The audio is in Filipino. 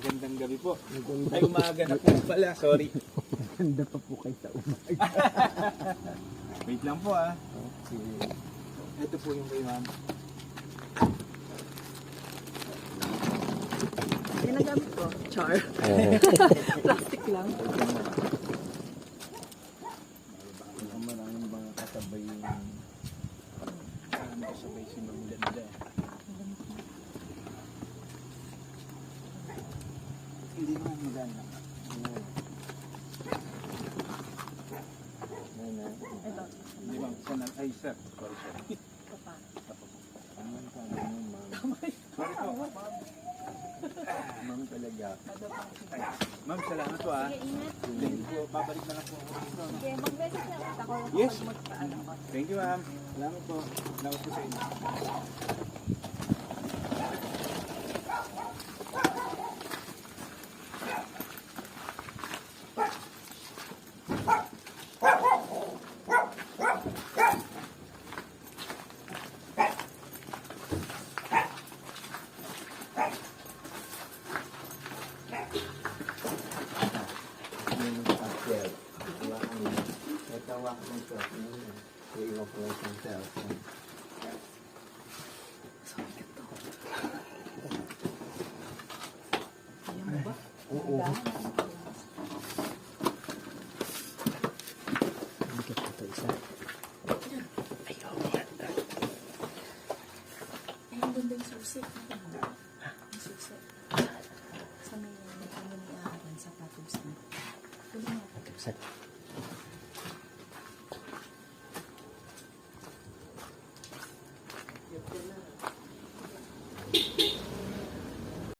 Magandang gabi po. Ay, umaga na po pala. Sorry. Ganda pa po kayo sa umaga. Wait lang po ah. Okay. Ito po yung kay ma'am. Ginagamit ko. Char. Plastic lang. Maraming mga kasabay yung... Ano kasabay si ma'am ganda. Hindi mo maganda. Ito. Hindi ma'am. Sana, ay sir. Sorry sir. Ito pa. Sorry po. Ma'am talaga. Ma'am, salamat po ah. Sige, ingat. Thank you po. Babalik na lang po ako dito. Sige, mag-message lang ako. Yes. Kapag magpaano ko. Thank you ma'am. Salamat po. Salamat po sa inyo. Yung pastel. Natawa ko ng cellphone. Iiwan ko lang yung cellphone. Ayan mo ba? Oo. Ganda. Hindi ka ito isa. Ay, ang ganda yung susi. Ang susi. Sa may ano ni Aaron sa patusan. Tuloy mo. Sa